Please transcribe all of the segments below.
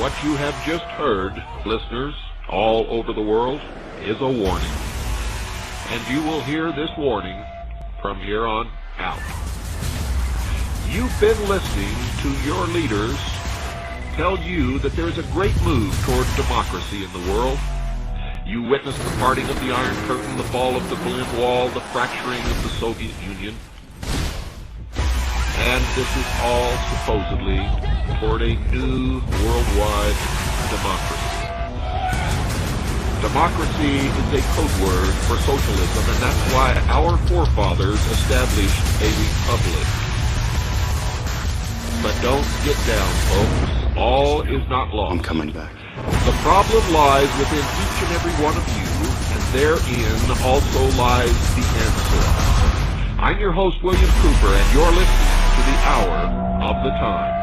What you have just heard, listeners all over the world, is a warning. And you will hear this warning from here on out. You've been listening to your leaders tell you that there is a great move towards democracy in the world. You witnessed the parting of the Iron Curtain, the fall of the Berlin Wall, the fracturing of the Soviet Union. And this is all supposedly toward a new worldwide democracy. Democracy is a code word for socialism, and that's why our forefathers established a republic. But don't get down, folks. All is not lost. I'm coming back. The problem lies within each and every one of you, and therein also lies the answer. I'm your host, William Cooper, and you're listening to the Hour of the Time.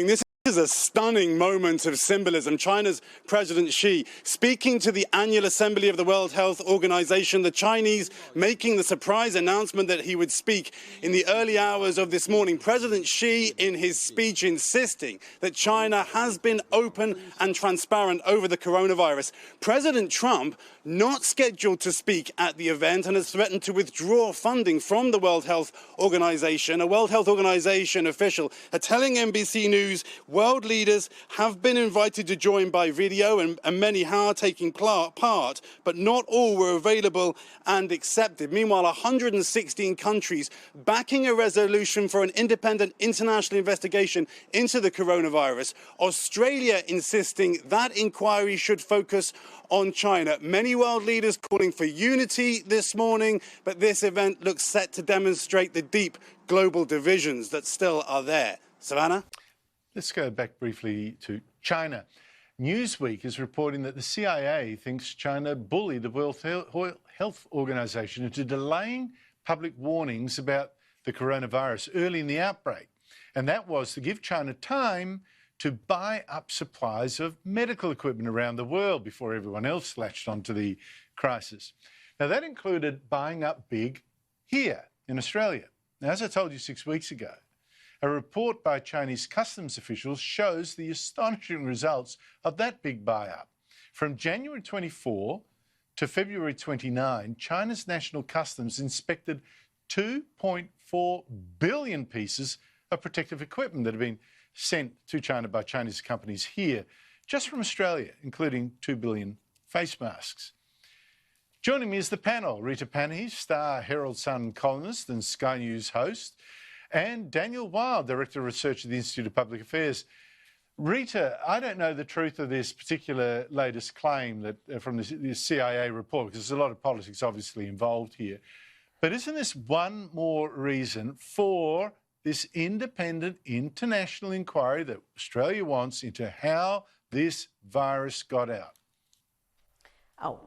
This is a stunning moment of symbolism. China's President Xi speaking to the annual assembly of the World Health Organization, the Chinese making the surprise announcement that he would speak in the early hours of this morning. President Xi, in his speech, insisting that China has been open and transparent over the coronavirus. President Trump not scheduled to speak at the event and has threatened to withdraw funding from the World Health Organization. A World Health Organization official telling NBC News world leaders have been invited to join by video and many are taking part, but not all were available and accepted. Meanwhile, 116 countries backing a resolution for an independent international investigation into the coronavirus. Australia insisting that inquiry should focus on China. Many world leaders calling for unity this morning, but this event looks set to demonstrate the deep global divisions that still are there. Savannah? Let's go back briefly to China. Newsweek is reporting that the CIA thinks China bullied the World Health Organization into delaying public warnings about the coronavirus early in the outbreak. And that was to give China time to buy up supplies of medical equipment around the world before everyone else latched onto the crisis. Now, that included buying up big here in Australia. Now, as I told you 6 weeks ago, a report by Chinese customs officials shows the astonishing results of that big buy-up. From January 24 to February 29, China's national customs inspected 2.4 billion pieces of protective equipment that have been sent to China by Chinese companies here, just from Australia, including 2 billion face masks. Joining me is the panel, Rita Panahi, Star Herald Sun columnist and Sky News host, and Daniel Wild, Director of Research at the Institute of Public Affairs. Rita, I don't know the truth of this particular latest claim that from the CIA report, because there's a lot of politics obviously involved here. But isn't this one more reason for this independent international inquiry that Australia wants into how this virus got out? Oh,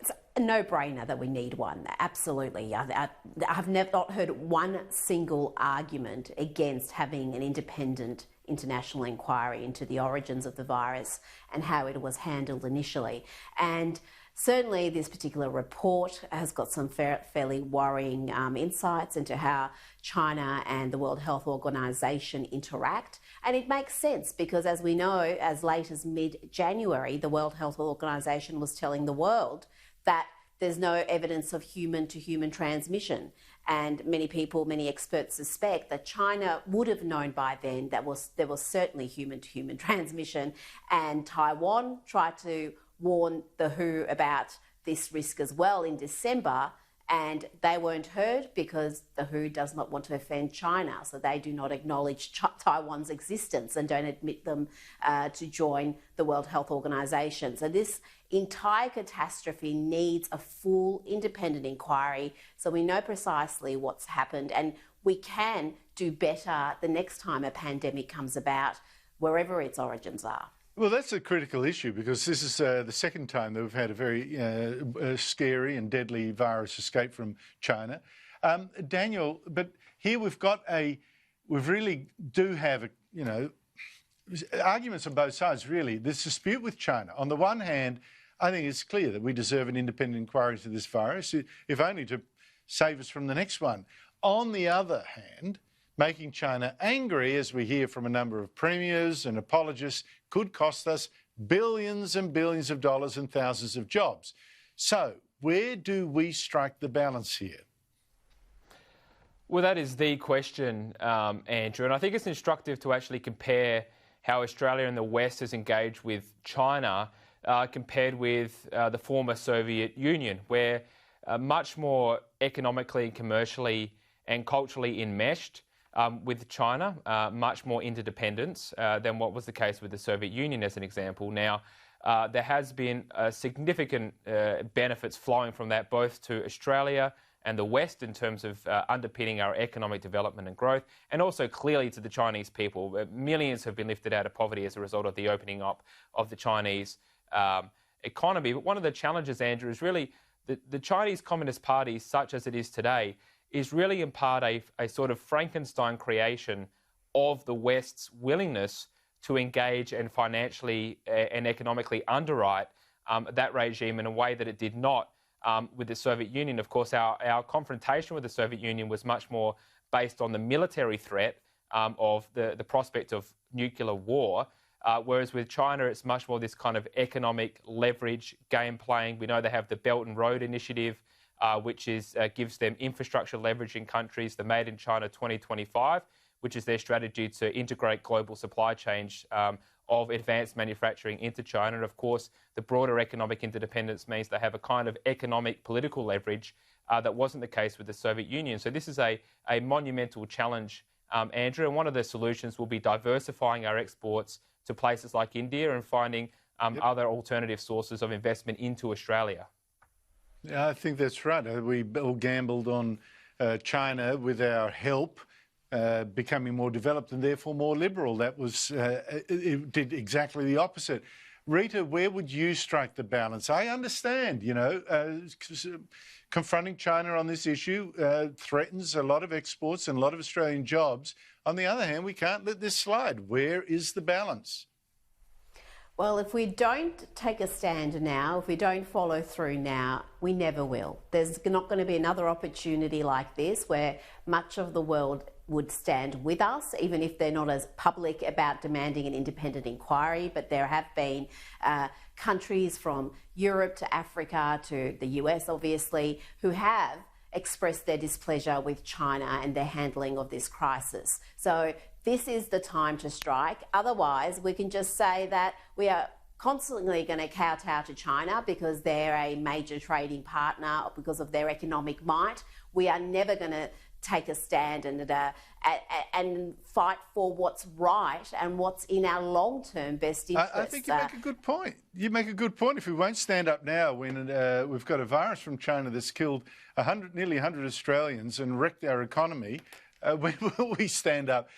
it's a no-brainer that we need one. Absolutely. I've never not heard one single argument against having an independent international inquiry into the origins of the virus and how it was handled initially. And certainly this particular report has got some fairly worrying insights into how China and the World Health Organization interact. And it makes sense because, as we know, as late as mid-January, the World Health Organization was telling the world that there's no evidence of human-to-human transmission. And many people, many experts suspect that China would have known by then that there was certainly human-to-human transmission. And Taiwan tried to warn the WHO about this risk as well in December, and they weren't heard because the WHO does not want to offend China, so they do not acknowledge Taiwan's existence and don't admit them to join the World Health Organization. So this entire catastrophe needs a full independent inquiry so we know precisely what's happened, and we can do better the next time a pandemic comes about, wherever its origins are. Well, that's a critical issue because this is the second time that we've had a very scary and deadly virus escape from China. Daniel, but here we really do have, arguments on both sides, really. This dispute with China. On the one hand, I think it's clear that we deserve an independent inquiry into this virus, if only to save us from the next one. On the other hand, making China angry, as we hear from a number of premiers and apologists, could cost us billions and billions of dollars and thousands of jobs. So where do we strike the balance here? Well, that is the question, Andrew, and I think it's instructive to actually compare how Australia and the West has engaged with China compared with the former Soviet Union, where much more economically and commercially and culturally enmeshed with China, much more interdependence than what was the case with the Soviet Union, as an example. Now, there has been significant benefits flowing from that, both to Australia and the West in terms of underpinning our economic development and growth, and also clearly to the Chinese people. Millions have been lifted out of poverty as a result of the opening up of the Chinese economy. But one of the challenges, Andrew, is really the Chinese Communist Party, such as it is today, is really in part a sort of Frankenstein creation of the West's willingness to engage and financially and economically underwrite that regime in a way that it did not with the Soviet Union. Of course, our confrontation with the Soviet Union was much more based on the military threat of the prospect of nuclear war, whereas with China, it's much more this kind of economic leverage game playing. We know they have the Belt and Road Initiative, which gives them infrastructure leverage in countries, the Made in China 2025, which is their strategy to integrate global supply chains of advanced manufacturing into China. And of course, the broader economic interdependence means they have a kind of economic political leverage that wasn't the case with the Soviet Union. So this is a monumental challenge, Andrew, and one of the solutions will be diversifying our exports to places like India and finding other alternative sources of investment into Australia. Yeah, I think that's right. We all gambled on China with our help becoming more developed and therefore more liberal. That was, it did exactly the opposite. Rita, where would you strike the balance? I understand, confronting China on this issue threatens a lot of exports and a lot of Australian jobs. On the other hand, we can't let this slide. Where is the balance? Well, if we don't take a stand now, if we don't follow through now, we never will. There's not going to be another opportunity like this where much of the world would stand with us, even if they're not as public about demanding an independent inquiry. But there have been countries from Europe to Africa to the US, obviously, who have expressed their displeasure with China and their handling of this crisis. So this is the time to strike. Otherwise, we can just say that we are constantly going to kowtow to China because they're a major trading partner, because of their economic might. We are never going to take a stand and fight for what's right and what's in our long-term best interest. I think you make a good point. You make a good point. If we won't stand up now when we've got a virus from China that's killed nearly 100 Australians and wrecked our economy, when will we stand up?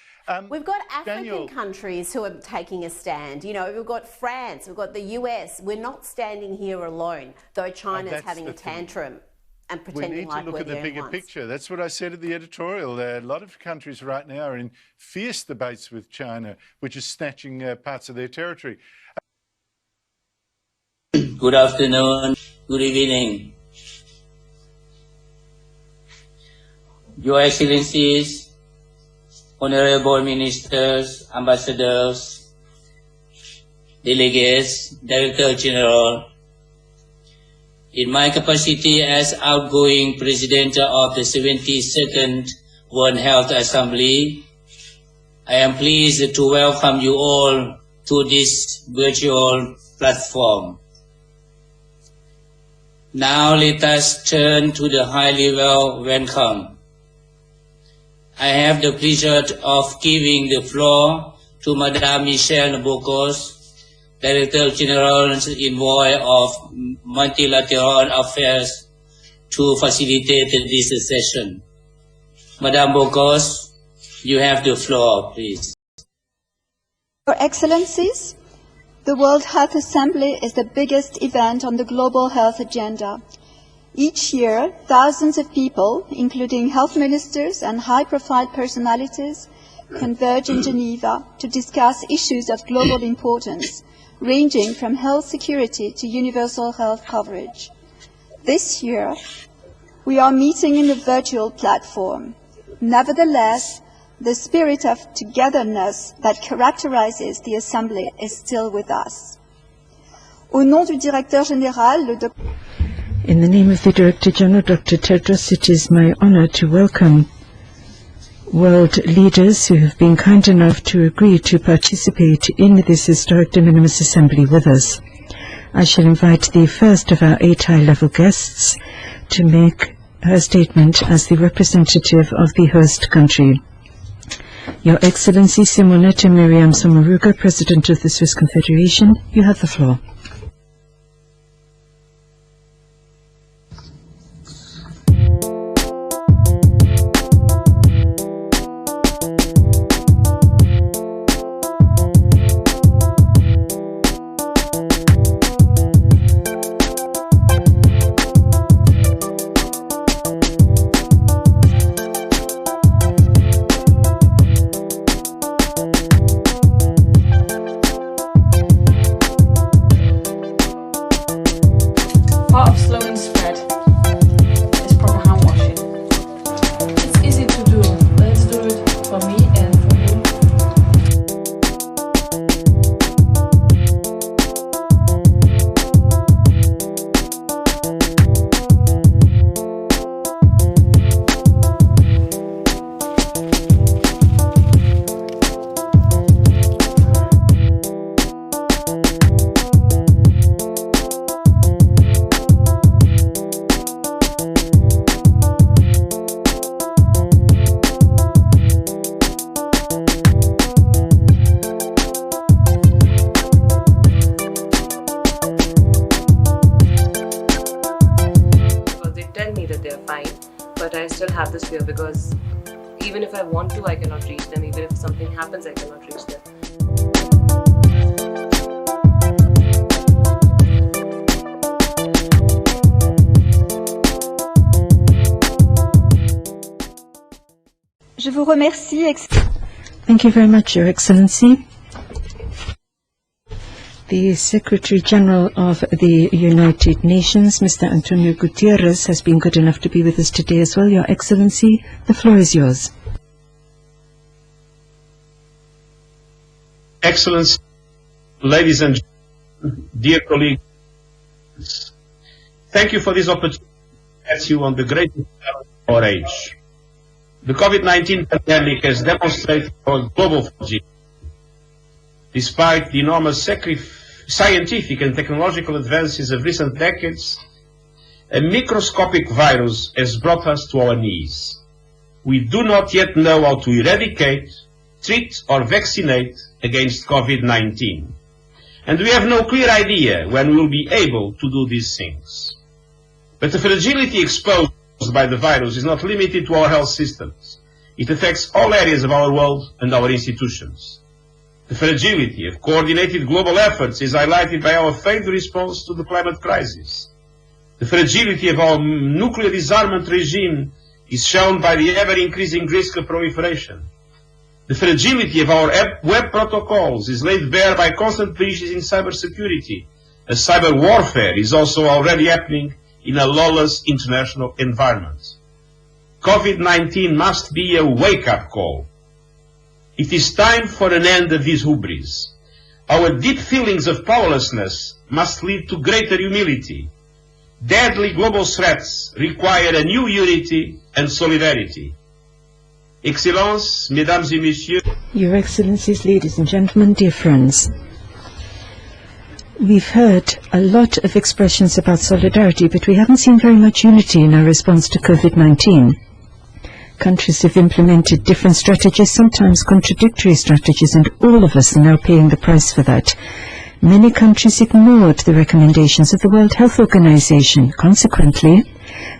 We've got African countries who are taking a stand. You know, we've got France, we've got the US. We're not standing here alone, though China's having a tantrum and pretending like we're the only ones. We need to look at the bigger picture. That's what I said at the editorial. A lot of countries right now are in fierce debates with China, which is snatching parts of their territory. Good afternoon. Good evening. Your Excellencies, Honorable Ministers, Ambassadors, Delegates, Director General, in my capacity as outgoing President of the 72nd World Health Assembly, I am pleased to welcome you all to this virtual platform. Now let us turn to the high-level welcome. I have the pleasure of giving the floor to Madame Michelle Bocos, Director General and Envoy of Multilateral Affairs, to facilitate this session. Madame Bocos, you have the floor, please. Your Excellencies, the World Health Assembly is the biggest event on the global health agenda. Each year, thousands of people, including health ministers and high-profile personalities, converge in Geneva to discuss issues of global importance, ranging from health security to universal health coverage. This year, we are meeting in a virtual platform. Nevertheless, the spirit of togetherness that characterizes the Assembly is still with us. Au nom du Directeur Général, le Dr. In the name of the Director General, Dr. Tedros, it is my honor to welcome world leaders who have been kind enough to agree to participate in this historic de minimis assembly with us. I shall invite the first of our 8 high-level guests to make her statement as the representative of the host country. Your Excellency Simonetta Miriam Sommaruga, President of the Swiss Confederation, you have the floor. Part of slowing spread is proper hand washing. It's easy to do. Let's do it for me and for you. Fine, but I still have this fear because even if I want to, I cannot reach them. Even if something happens, I cannot reach them. Je vous remercie. Thank you very much, Your Excellency. The Secretary General of the United Nations, Mr. Antonio Gutierrez, has been good enough to be with us today as well. Your Excellency, the floor is yours. Excellency, ladies and gentlemen, dear colleagues, thank you for this opportunity to address you on the greatest challenge of our age. The COVID-19 pandemic has demonstrated our global fragility. Despite the enormous scientific and technological advances of recent decades, a microscopic virus has brought us to our knees. We do not yet know how to eradicate, treat or vaccinate against COVID-19. And we have no clear idea when we will be able to do these things. But the fragility exposed by the virus is not limited to our health systems. It affects all areas of our world and our institutions. The fragility of coordinated global efforts is highlighted by our failed response to the climate crisis. The fragility of our nuclear disarmament regime is shown by the ever-increasing risk of proliferation. The fragility of our web protocols is laid bare by constant breaches in cybersecurity a cyber warfare is also already happening in a lawless international environment. Covid-19 must be a wake-up call. It is time for an end of this hubris. Our deep feelings of powerlessness must lead to greater humility. Deadly global threats require a new unity and solidarity. Excellences, Mesdames et Messieurs. Your Excellencies, ladies and gentlemen, dear friends. We've heard a lot of expressions about solidarity, but we haven't seen very much unity in our response to COVID-19. Countries have implemented different strategies, sometimes contradictory strategies, and all of us are now paying the price for that. Many countries ignored the recommendations of the World Health Organization. Consequently,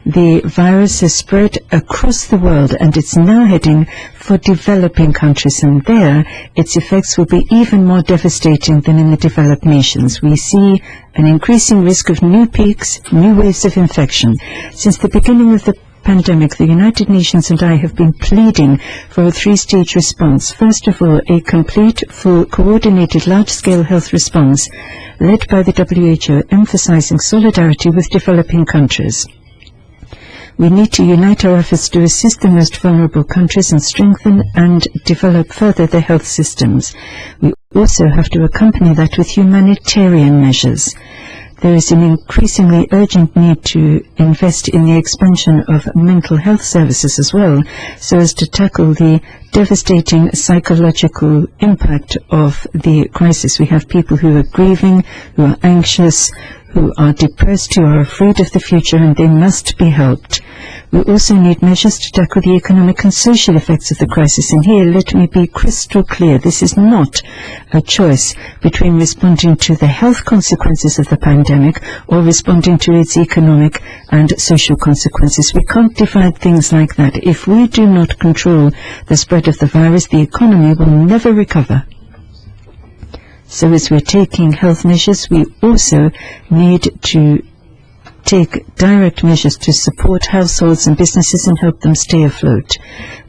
the virus has spread across the world, and it's now heading for developing countries, and there its effects will be even more devastating than in the developed nations. We see an increasing risk of new peaks, new waves of infection. Since the beginning of the pandemic, the United Nations and I have been pleading for a three-stage response. First of all, a complete, full, coordinated, large-scale health response led by the WHO, emphasizing solidarity with developing countries. We need to unite our efforts to assist the most vulnerable countries and strengthen and develop further their health systems. We also have to accompany that with humanitarian measures. There is an increasingly urgent need to invest in the expansion of mental health services as well, so as to tackle the devastating psychological impact of the crisis. We have people who are grieving, who are anxious, who are depressed, who are afraid of the future, and they must be helped. We also need measures to tackle the economic and social effects of the crisis. And here, let me be crystal clear. This is not a choice between responding to the health consequences of the pandemic or responding to its economic and social consequences. We can't divide things like that. If we do not control the spread of the virus, the economy will never recover. So as we're taking health measures, we also need to take direct measures to support households and businesses and help them stay afloat.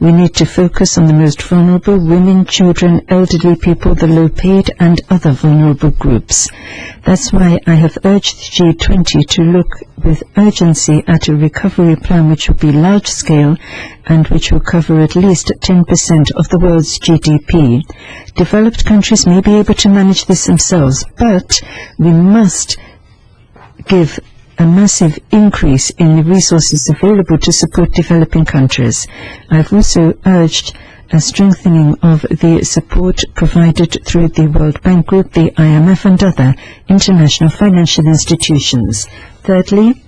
We need to focus on the most vulnerable, women, children, elderly people, the low-paid and other vulnerable groups. That's why I have urged the G20 to look with urgency at a recovery plan which will be large-scale and which will cover at least 10% of the world's GDP. Developed countries may be able to manage this themselves, but we must give a massive increase in the resources available to support developing countries. I've also urged a strengthening of the support provided through the World Bank Group, the IMF and other international financial institutions. Thirdly,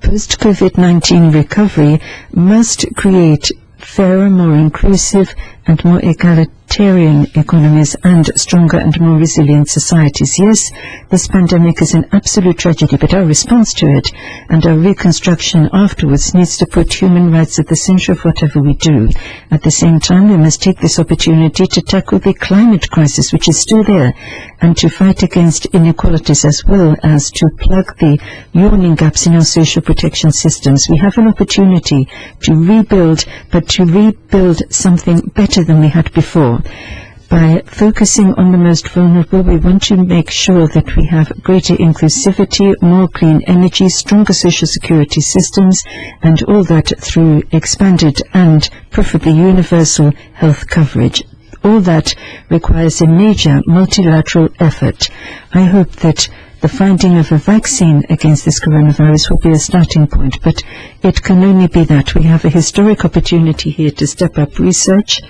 post-COVID-19 recovery must create fairer, more inclusive and more egalitarian economies and stronger and more resilient societies. Yes, this pandemic is an absolute tragedy, but our response to it and our reconstruction afterwards needs to put human rights at the center of whatever we do. At the same time, we must take this opportunity to tackle the climate crisis, which is still there, and to fight against inequalities as well as to plug the yawning gaps in our social protection systems. We have an opportunity to rebuild, but to rebuild something better than we had before. By focusing on the most vulnerable, we want to make sure that we have greater inclusivity, more clean energy, stronger social security systems, and all that through expanded and preferably universal health coverage. All that requires a major multilateral effort. I hope that the finding of a vaccine against this coronavirus will be a starting point, but it can only be that. We have a historic opportunity here to step up research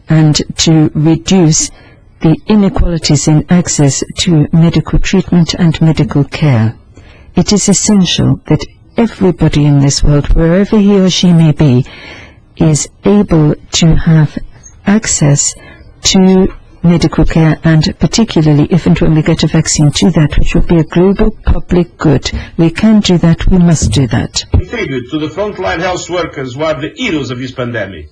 and to reduce the inequalities in access to medical treatment and medical care. It is essential that everybody in this world, wherever he or she may be, is able to have access to medical care, and particularly if and when we get a vaccine, to that which will be a global public good. We can do that, we must do that. Tribute to the frontline health workers who are the heroes of this pandemic.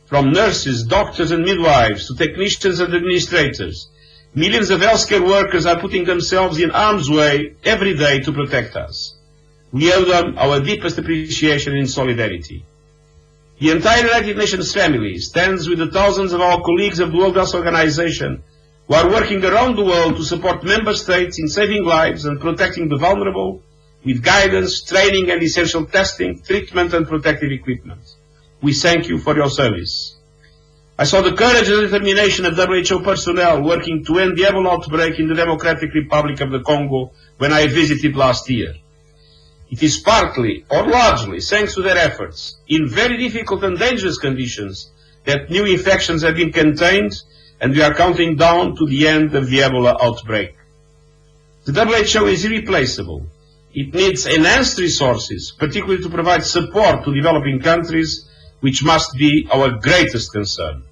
From nurses, doctors and midwives to technicians and administrators, millions of healthcare workers are putting themselves in harm's way every day to protect us. We owe them our deepest appreciation and solidarity. The entire United Nations family stands with the thousands of our colleagues of the World Health Organization who are working around the world to support member states in saving lives and protecting the vulnerable with guidance, training and essential testing, treatment and protective equipment. We thank you for your service. I saw the courage and determination of WHO personnel working to end the Ebola outbreak in the Democratic Republic of the Congo when I visited last year. It is partly or largely thanks to their efforts in very difficult and dangerous conditions that new infections have been contained and we are counting down to the end of the Ebola outbreak. The WHO is irreplaceable. It needs enhanced resources, particularly to provide support to developing countries, which must be our greatest concern.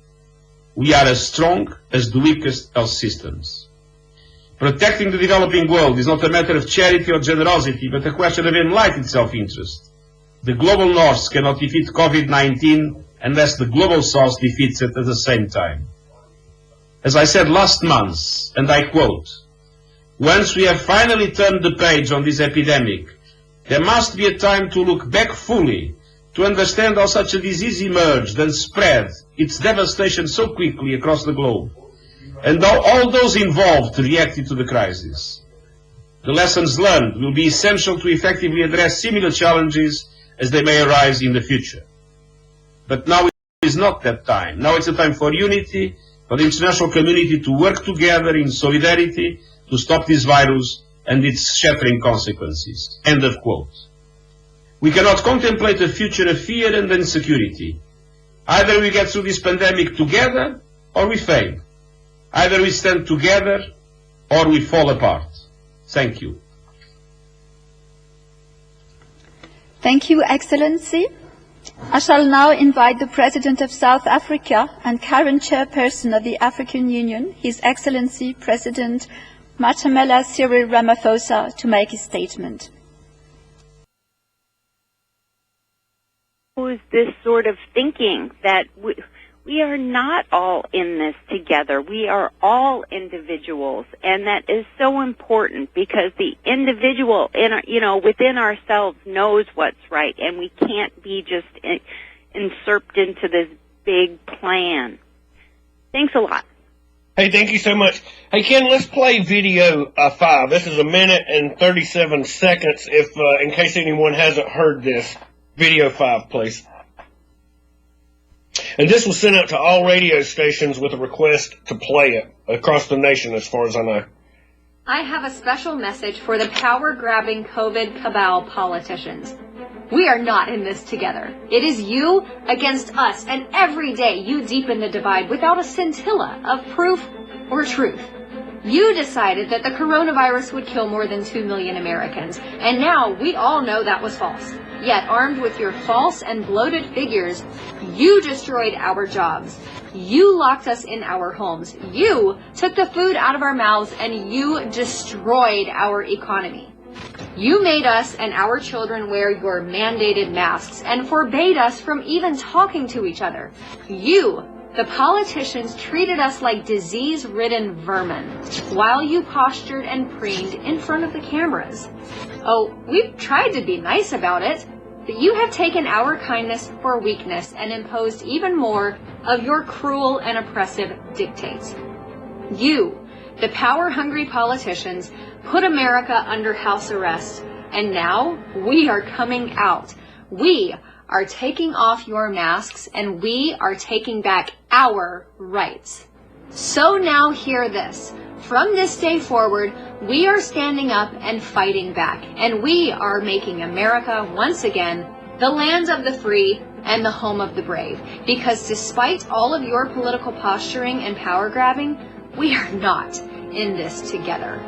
We are as strong as the weakest health systems. Protecting the developing world is not a matter of charity or generosity, but a question of enlightened self-interest. The global north cannot defeat COVID-19 unless the global south defeats it at the same time. As I said last month, and I quote, "Once we have finally turned the page on this epidemic, there must be a time to look back fully, to understand how such a disease emerged and spread its devastation so quickly across the globe, and how all those involved reacted to the crisis. The lessons learned will be essential to effectively address similar challenges as they may arise in the future. But now is not that time. Now it's a time for unity, for the international community to work together in solidarity to stop this virus and its shattering consequences." End of quote. We cannot contemplate a future of fear and insecurity. Either we get through this pandemic together or we fail. Either we stand together or we fall apart. Thank you. Thank you, Excellency. I shall now invite the President of South Africa and current Chairperson of the African Union, His Excellency President Matamela Cyril Ramaphosa, to make his statement. Was this sort of thinking that we are not all in this together. We are all individuals, and that is so important because the individual within ourselves knows what's right, and we can't be just inserted into this big plan. Thanks a lot. Hey, thank you so much. Hey, Ken, let's play video 5. This is 1 minute and 37 seconds. If in case anyone hasn't heard this. Video 5, please. And this was sent out to all radio stations with a request to play it across the nation, as far as I know. I have a special message for the power-grabbing COVID cabal politicians. We are not in this together. It is you against us, and every day you deepen the divide without a scintilla of proof or truth. You decided that the coronavirus would kill more than 2 million Americans, and now we all know that was false. Yet, armed with your false and bloated figures, you destroyed our jobs. You locked us in our homes. You took the food out of our mouths, and you destroyed our economy. You made us and our children wear your mandated masks and forbade us from even talking to each other. You, the politicians, treated us like disease-ridden vermin while you postured and preened in front of the cameras. Oh, we've tried to be nice about it, but you have taken our kindness for weakness and imposed even more of your cruel and oppressive dictates. You, the power-hungry politicians, put America under house arrest, and now we are coming out. We are taking off your masks, and we are taking back our rights. So now hear this. From this day forward, we are standing up and fighting back, and we are making America once again the land of the free and the home of the brave. Because despite all of your political posturing and power grabbing, we are not in this together.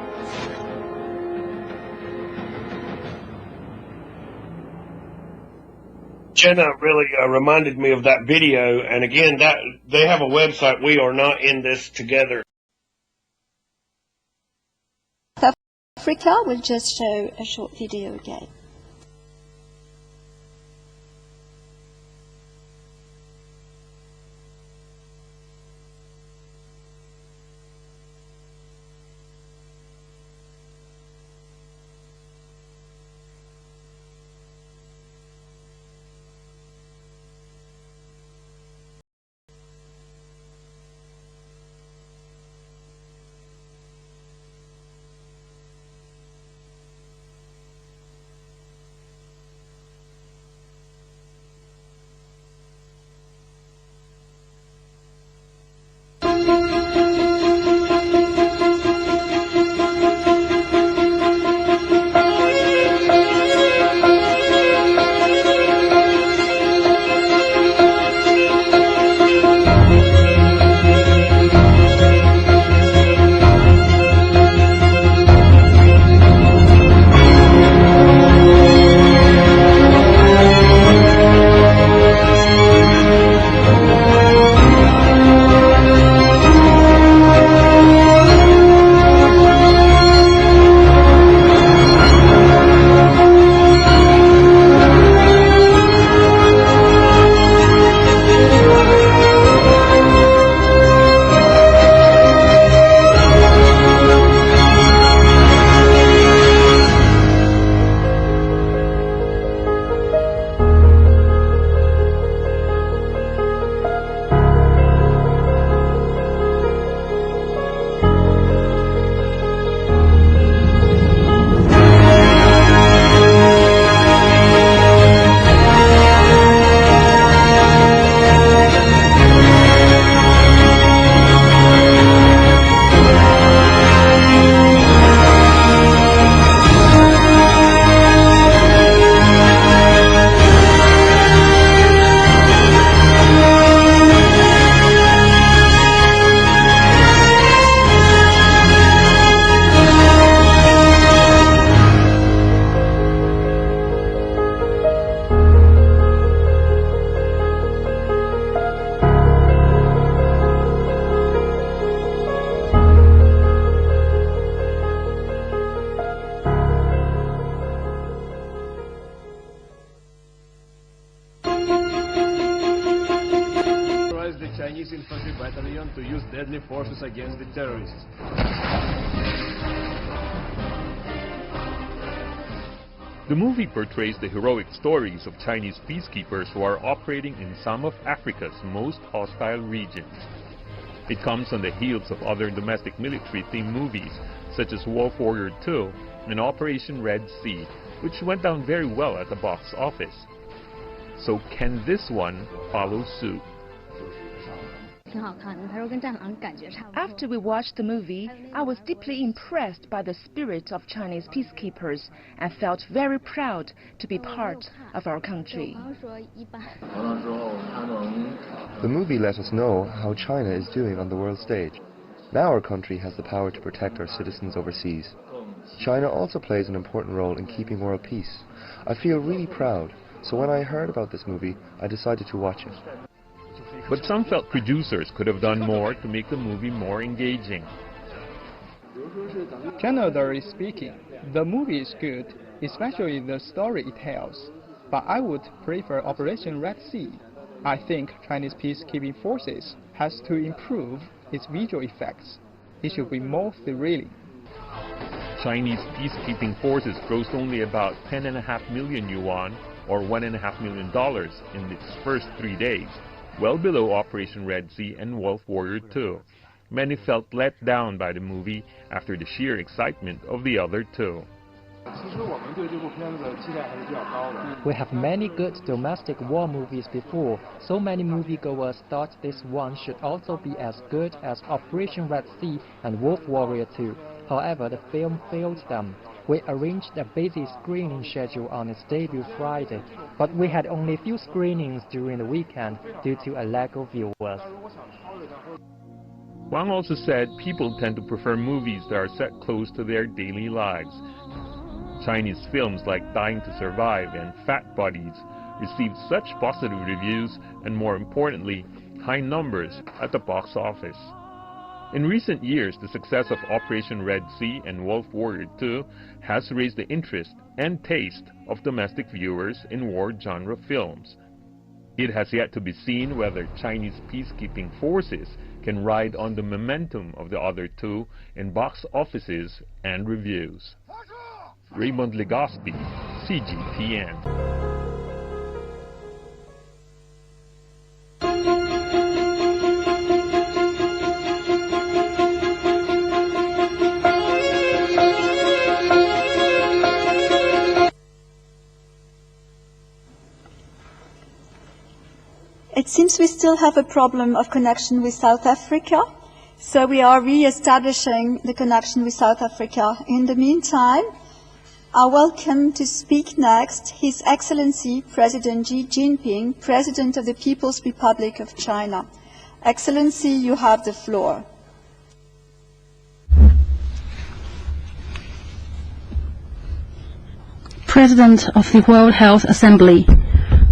Jenna really reminded me of that video, and again, that they have a website, We Are Not In This Together. Africa will just show a short video again. battalion to use deadly forces against the terrorists. The movie portrays the heroic stories of Chinese peacekeepers who are operating in some of Africa's most hostile regions. It comes on the heels of other domestic military-themed movies such as Wolf Warrior 2 and Operation Red Sea, which went down very well at the box office. So can this one follow suit? After we watched the movie, I was deeply impressed by the spirit of Chinese peacekeepers and felt very proud to be part of our country. The movie let us know how China is doing on the world stage. Now our country has the power to protect our citizens overseas. China also plays an important role in keeping world peace. I feel really proud, so when I heard about this movie, I decided to watch it. But some felt producers could have done more to make the movie more engaging. Generally speaking, the movie is good, especially the story it tells. But I would prefer Operation Red Sea. I think Chinese peacekeeping forces has to improve its visual effects. It should be more thrilling. Chinese peacekeeping forces grossed only about 10.5 million yuan, or $1.5 million, in its first 3 days, well below Operation Red Sea and Wolf Warrior 2. Many felt let down by the movie after the sheer excitement of the other two. We have many good domestic war movies before, so many moviegoers thought this one should also be as good as Operation Red Sea and Wolf Warrior 2. However, the film failed them. We arranged a busy screening schedule on its debut Friday, but we had only a few screenings during the weekend due to a lack of viewers. Wang also said people tend to prefer movies that are set close to their daily lives. Chinese films like Dying to Survive and Fat Bodies received such positive reviews and, more importantly, high numbers at the box office. In recent years, the success of Operation Red Sea and Wolf Warrior 2 has raised the interest and taste of domestic viewers in war genre films. It has yet to be seen whether Chinese peacekeeping forces can ride on the momentum of the other two in box offices and reviews. Raymond Legospi, CGTN. It seems we still have a problem of connection with South Africa, so we are re-establishing the connection with South Africa. In the meantime, I welcome to speak next His Excellency President Xi Jinping, President of the People's Republic of China. Excellency, you have the floor. President of the World Health Assembly,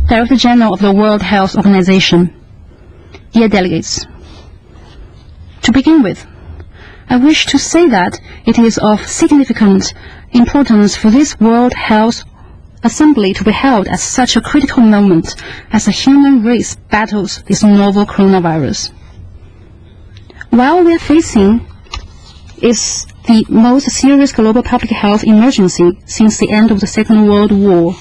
Director General of the World Health Organization, dear delegates. To begin with, I wish to say that it is of significant importance for this World Health Assembly to be held at such a critical moment as the human race battles this novel coronavirus. While we are facing is the most serious global public health emergency since the end of the Second World War,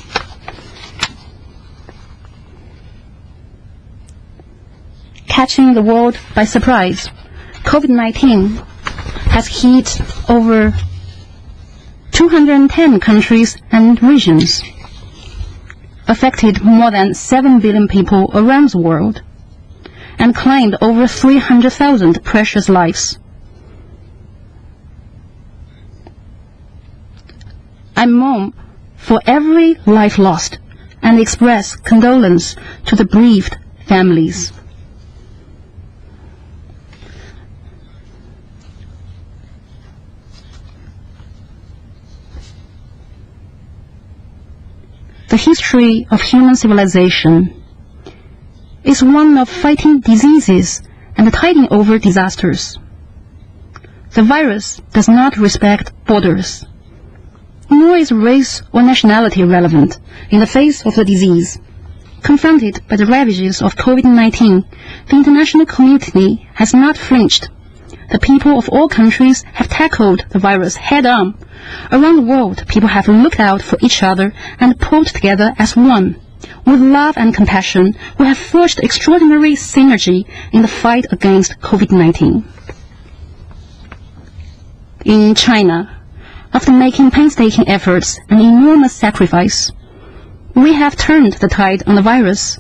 catching the world by surprise, COVID-19 has hit over 210 countries and regions, affected more than 7 billion people around the world, and claimed over 300,000 precious lives. I mourn for every life lost and express condolence to the bereaved families. The history of human civilization is one of fighting diseases and tiding over disasters. The virus does not respect borders, nor is race or nationality relevant in the face of the disease. Confronted by the ravages of COVID-19, the international community has not flinched. The people of all countries have tackled the virus head-on. Around the world, people have looked out for each other and pulled together as one. With love and compassion, we have forged extraordinary synergy in the fight against COVID-19. In China, after making painstaking efforts and enormous sacrifice, we have turned the tide on the virus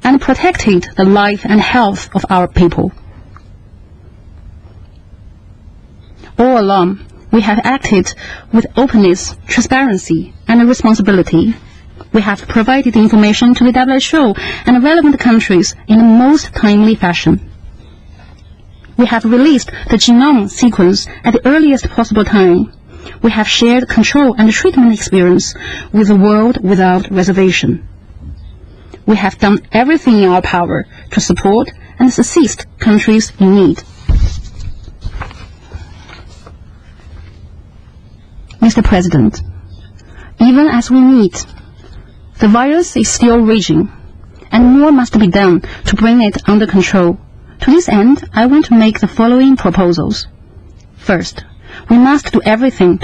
and protected the life and health of our people. All along, we have acted with openness, transparency, and responsibility. We have provided information to the WHO and relevant countries in the most timely fashion. We have released the genome sequence at the earliest possible time. We have shared control and treatment experience with the world without reservation. We have done everything in our power to support and assist countries in need. Mr. President, even as we meet, the virus is still raging, and more must be done to bring it under control. To this end, I want to make the following proposals. First, we must do everything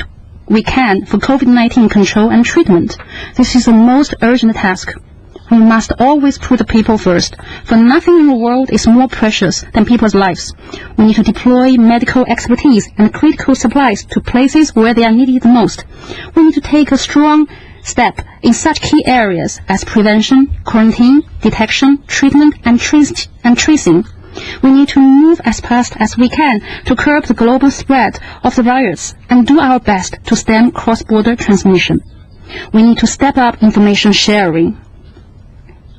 we can for COVID-19 control and treatment. This is the most urgent task. We must always put the people first, for nothing in the world is more precious than people's lives. We need to deploy medical expertise and critical supplies to places where they are needed the most. We need to take a strong step in such key areas as prevention, quarantine, detection, treatment, and tracing. We need to move as fast as we can to curb the global spread of the virus and do our best to stem cross-border transmission. We need to step up information sharing,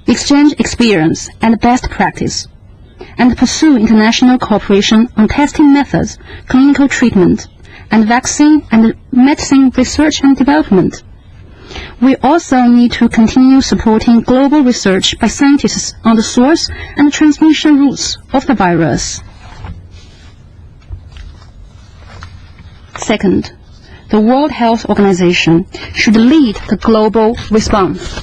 exchange experience and best practice, and pursue international cooperation on testing methods, clinical treatment, and vaccine and medicine research and development. We also need to continue supporting global research by scientists on the source and transmission routes of the virus. Second, the World Health Organization should lead the global response.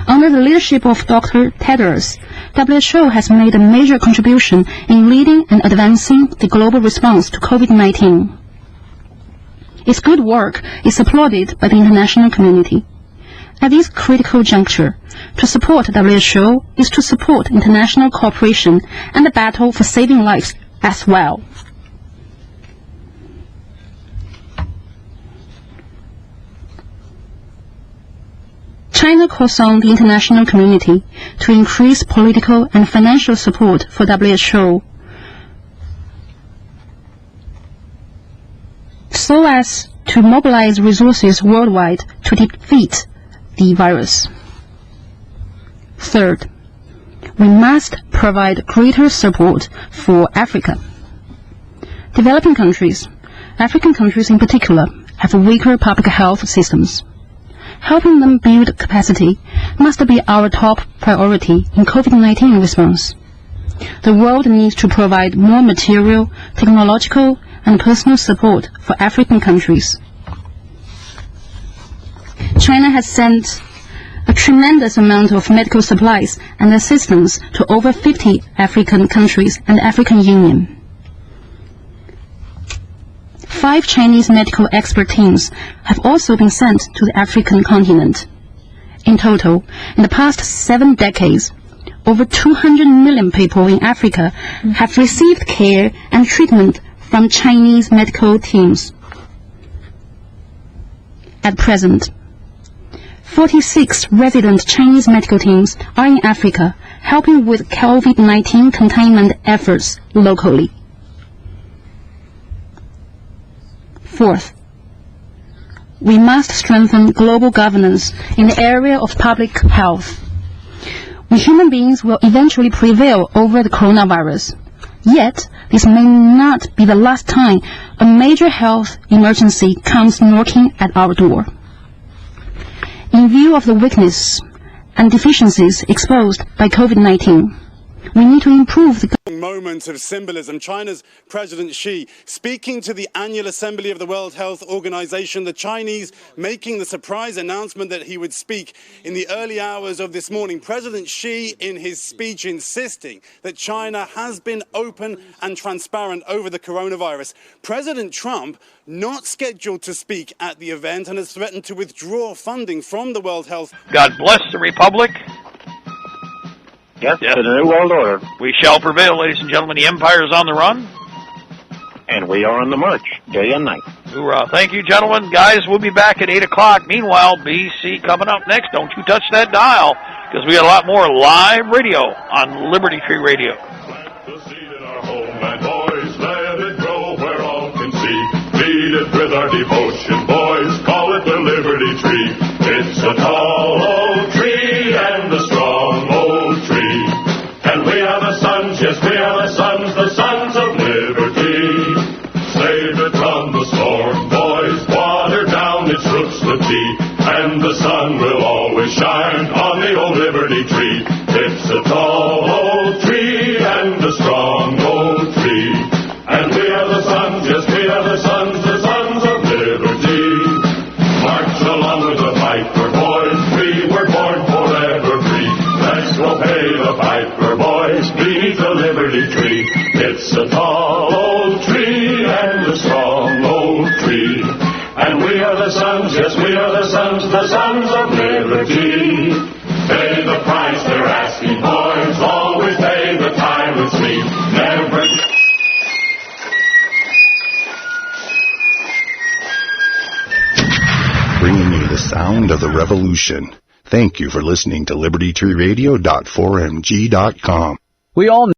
Under the leadership of Dr. Tedros, WHO has made a major contribution in leading and advancing the global response to COVID-19. Its good work is applauded by the international community. At this critical juncture, to support WHO is to support international cooperation and the battle for saving lives as well. China calls on the international community to increase political and financial support for WHO so as to mobilize resources worldwide to defeat the virus. Third, we must provide greater support for Africa. Developing countries, African countries in particular, have weaker public health systems. Helping them build capacity must be our top priority in COVID-19 response. The world needs to provide more material, technological, and personal support for African countries. China has sent a tremendous amount of medical supplies and assistance to over 50 African countries and the African Union. 5 Chinese medical expert teams have also been sent to the African continent. In total, in the past 7 decades, over 200 million people in Africa have received care and treatment from Chinese medical teams. At present, 46 resident Chinese medical teams are in Africa helping with COVID-19 containment efforts locally. Fourth, we must strengthen global governance in the area of public health. We human beings will eventually prevail over the coronavirus. Yet, this may not be the last time a major health emergency comes knocking at our door. In view of the weakness and deficiencies exposed by COVID-19, We need to improve the moment of symbolism. China's President Xi speaking to the annual assembly of the World Health Organization, the Chinese making the surprise announcement that he would speak in the early hours of this morning. President Xi in his speech insisting that China has been open and transparent over the coronavirus. President Trump not scheduled to speak at the event and has threatened to withdraw funding from the World Health. God bless the Republic. Yes, to the New World Order. We shall prevail, ladies and gentlemen. The empire is on the run. And we are on the march, day and night. Hoorah. Thank you, gentlemen. Guys, we'll be back at 8 o'clock. Meanwhile, BC coming up next. Don't you touch that dial, because we got a lot more live radio on Liberty Tree Radio. Plant the seed in our homeland, boys. Let it grow where all can see. Feed it with our devotion, boys. Call it the Liberty Tree. It's a tall old tree and a strong old tree. And we are the sons, yes, we are the sons of liberty. Save it from the storm, boys. Water down its roots the tea. And the sun will always shine on the old Liberty Tree. It's a tall old tree and a strong old tree. And we are the sons, yes, we are the sons of liberty. March along with the piper, boys. We were born forever free. Let's go pay the piper, boys. Beneath the Liberty Tree. It's a tall old tree and a strong old tree. And we are the sons, yes, we are the sons of liberty. Pay the price they're asking, boys. Always pay the tyrant's fee. Never. Bringing you the sound of the revolution. Thank you for listening to LibertyTreeRadio.4mg.com. We all